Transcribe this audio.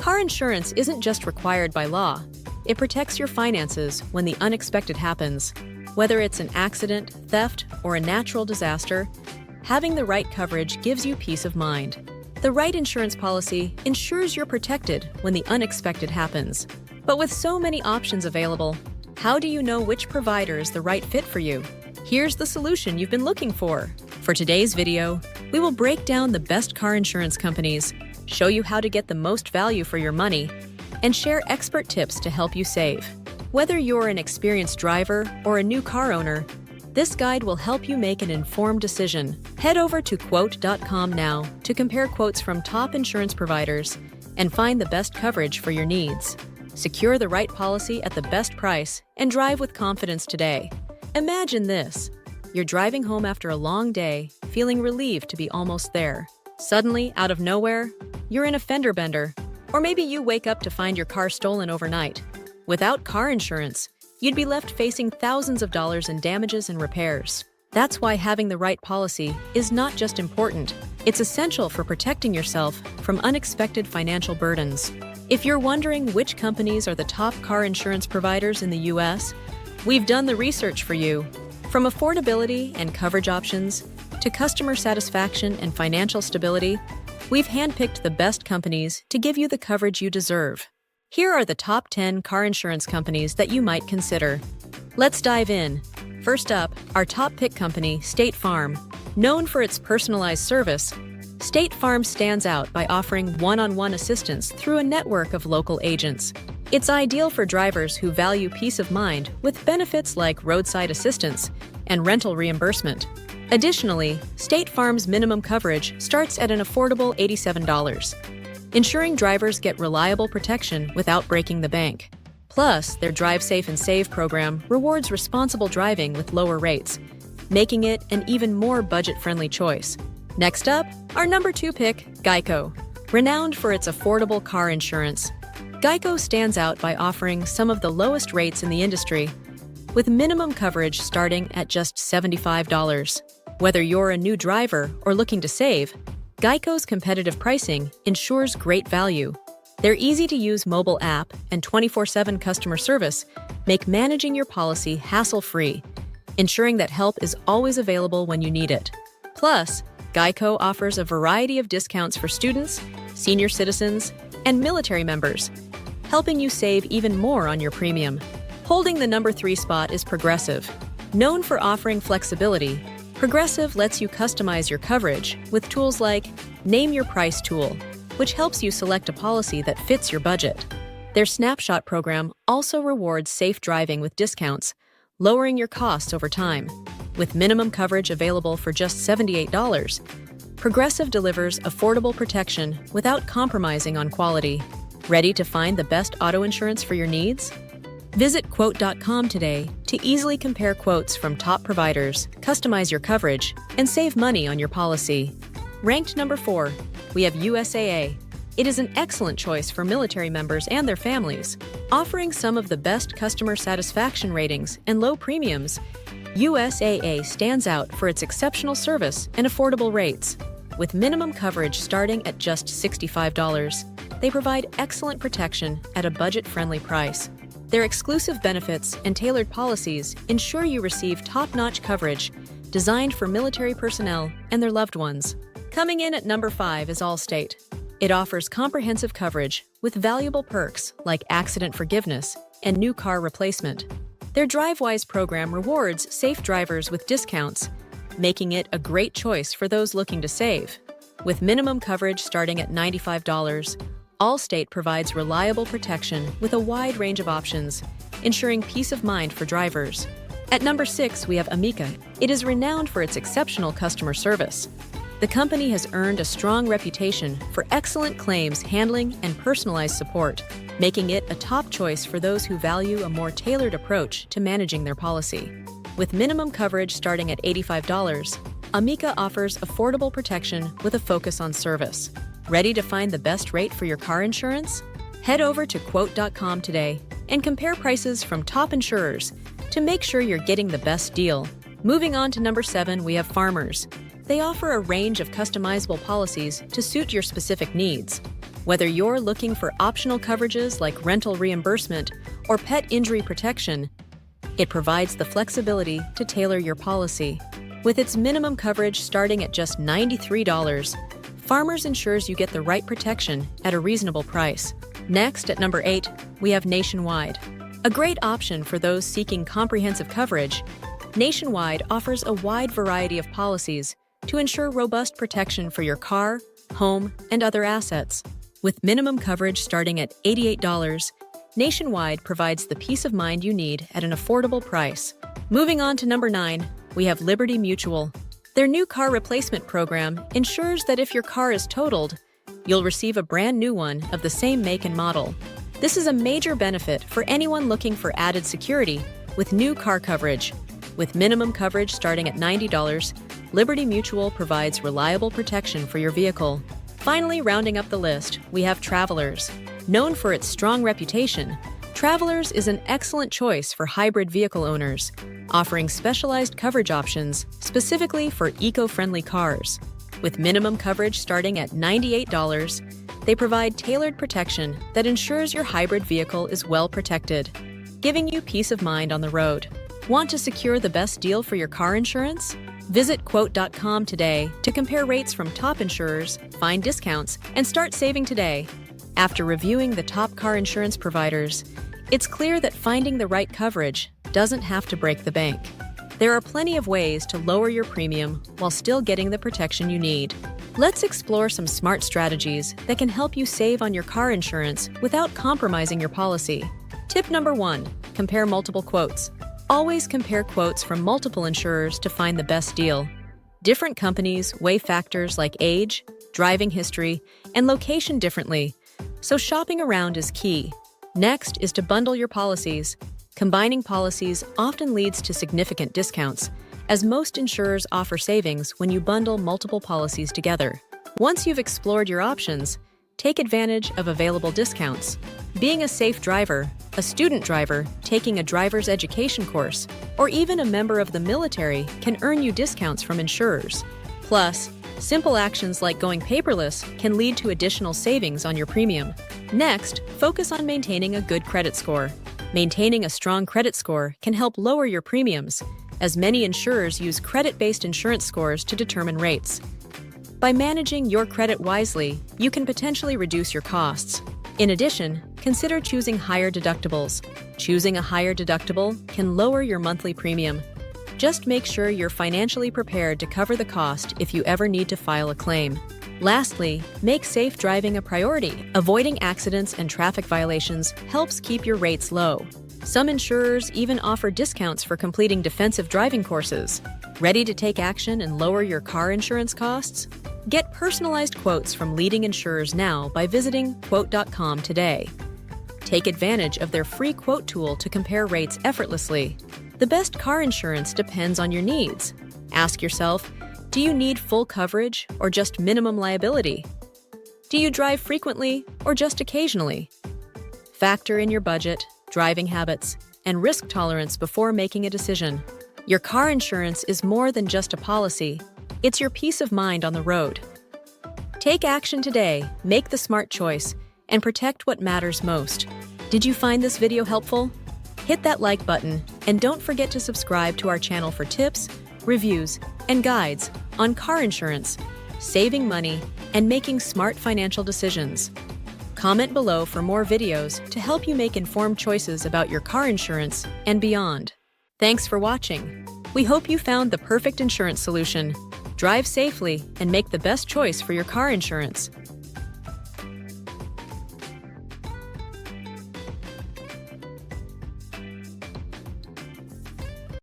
Car insurance isn't just required by law. It protects your finances when the unexpected happens. Whether it's an accident, theft, or a natural disaster, having the right coverage gives you peace of mind. The right insurance policy ensures you're protected when the unexpected happens. But with so many options available, how do you know which provider is the right fit for you? Here's the solution you've been looking for. For today's video, we will break down the best car insurance companies, show you how to get the most value for your money, and share expert tips to help you save. Whether you're an experienced driver or a new car owner, this guide will help you make an informed decision. Head over to quote.com now to compare quotes from top insurance providers and find the best coverage for your needs. Secure the right policy at the best price and drive with confidence today. Imagine this. You're driving home after a long day, feeling relieved to be almost there. Suddenly, out of nowhere, you're in a fender bender, or maybe you wake up to find your car stolen overnight. Without car insurance, you'd be left facing thousands of dollars in damages and repairs. That's why having the right policy is not just important, it's essential for protecting yourself from unexpected financial burdens. If you're wondering which companies are the top car insurance providers in the U.S., we've done the research for you. From affordability and coverage options to customer satisfaction and financial stability, we've handpicked the best companies to give you the coverage you deserve. Here are the top 10 car insurance companies that you might consider. Let's dive in. First up, our top pick company, State Farm. Known for its personalized service, State Farm stands out by offering one-on-one assistance through a network of local agents. It's ideal for drivers who value peace of mind with benefits like roadside assistance and rental reimbursement. Additionally, State Farm's minimum coverage starts at an affordable $87, ensuring drivers get reliable protection without breaking the bank. Plus, their Drive Safe and Save program rewards responsible driving with lower rates, making it an even more budget-friendly choice. Next up, our number 2 pick, Geico. Renowned for its affordable car insurance, Geico stands out by offering some of the lowest rates in the industry, with minimum coverage starting at just $75. Whether you're a new driver or looking to save, Geico's competitive pricing ensures great value. Their easy-to-use mobile app and 24/7 customer service make managing your policy hassle-free, ensuring that help is always available when you need it. Plus, Geico offers a variety of discounts for students, senior citizens, and military members, helping you save even more on your premium. Holding the number 3 spot is Progressive. Known for offering flexibility, Progressive lets you customize your coverage with tools like Name Your Price tool, which helps you select a policy that fits your budget. Their Snapshot program also rewards safe driving with discounts, lowering your costs over time. With minimum coverage available for just $78, Progressive delivers affordable protection without compromising on quality. Ready to find the best auto insurance for your needs? Visit quote.com today to easily compare quotes from top providers, customize your coverage, and save money on your policy. Ranked number 4, we have USAA. It is an excellent choice for military members and their families. Offering some of the best customer satisfaction ratings and low premiums, USAA stands out for its exceptional service and affordable rates. With minimum coverage starting at just $65, they provide excellent protection at a budget-friendly price. Their exclusive benefits and tailored policies ensure you receive top-notch coverage designed for military personnel and their loved ones. Coming in at number 5 is Allstate. It offers comprehensive coverage with valuable perks like accident forgiveness and new car replacement. Their DriveWise program rewards safe drivers with discounts, making it a great choice for those looking to save. With minimum coverage starting at $95, Allstate provides reliable protection with a wide range of options, ensuring peace of mind for drivers. At number 6, we have Amica. It is renowned for its exceptional customer service. The company has earned a strong reputation for excellent claims handling and personalized support, making it a top choice for those who value a more tailored approach to managing their policy. With minimum coverage starting at $85, Amica offers affordable protection with a focus on service. Ready to find the best rate for your car insurance? Head over to quote.com today and compare prices from top insurers to make sure you're getting the best deal. Moving on to number 7, we have Farmers. They offer a range of customizable policies to suit your specific needs. Whether you're looking for optional coverages like rental reimbursement or pet injury protection, it provides the flexibility to tailor your policy. With its minimum coverage starting at just $93, Farmers ensures you get the right protection at a reasonable price. Next, at number 8, we have Nationwide. A great option for those seeking comprehensive coverage, Nationwide offers a wide variety of policies to ensure robust protection for your car, home, and other assets. With minimum coverage starting at $88, Nationwide provides the peace of mind you need at an affordable price. Moving on to number 9, we have Liberty Mutual. Their new car replacement program ensures that if your car is totaled, you'll receive a brand new one of the same make and model. This is a major benefit for anyone looking for added security with new car coverage. With minimum coverage starting at $90, Liberty Mutual provides reliable protection for your vehicle. Finally, rounding up the list, we have Travelers. Known for its strong reputation, Travelers is an excellent choice for hybrid vehicle owners, offering specialized coverage options specifically for eco-friendly cars. With minimum coverage starting at $98, they provide tailored protection that ensures your hybrid vehicle is well protected, giving you peace of mind on the road. Want to secure the best deal for your car insurance? Visit Quote.com today to compare rates from top insurers, find discounts, and start saving today. After reviewing the top car insurance providers, it's clear that finding the right coverage doesn't have to break the bank. There are plenty of ways to lower your premium while still getting the protection you need. Let's explore some smart strategies that can help you save on your car insurance without compromising your policy. Tip number 1, compare multiple quotes. Always compare quotes from multiple insurers to find the best deal. Different companies weigh factors like age, driving history, and location differently, so shopping around is key. Next is to bundle your policies. Combining policies often leads to significant discounts, as most insurers offer savings when you bundle multiple policies together. Once you've explored your options, take advantage of available discounts. Being a safe driver, a student driver taking a driver's education course, or even a member of the military can earn you discounts from insurers. Plus, simple actions like going paperless can lead to additional savings on your premium. Next, focus on maintaining a good credit score. Maintaining a strong credit score can help lower your premiums, as many insurers use credit-based insurance scores to determine rates. By managing your credit wisely, you can potentially reduce your costs. In addition, consider choosing higher deductibles. Choosing a higher deductible can lower your monthly premium. Just make sure you're financially prepared to cover the cost if you ever need to file a claim. Lastly, make safe driving a priority. Avoiding accidents and traffic violations helps keep your rates low. Some insurers even offer discounts for completing defensive driving courses. Ready to take action and lower your car insurance costs? Get personalized quotes from leading insurers now by visiting Quote.com today. Take advantage of their free quote tool to compare rates effortlessly. The best car insurance depends on your needs. Ask yourself, do you need full coverage or just minimum liability? Do you drive frequently or just occasionally? Factor in your budget, driving habits, and risk tolerance before making a decision. Your car insurance is more than just a policy. It's your peace of mind on the road. Take action today, make the smart choice, and protect what matters most. Did you find this video helpful? Hit that like button, and don't forget to subscribe to our channel for tips, reviews, and guides on car insurance, saving money, and making smart financial decisions. Comment below for more videos to help you make informed choices about your car insurance and beyond. Thanks for watching. We hope you found the perfect insurance solution. Drive safely and make the best choice for your car insurance.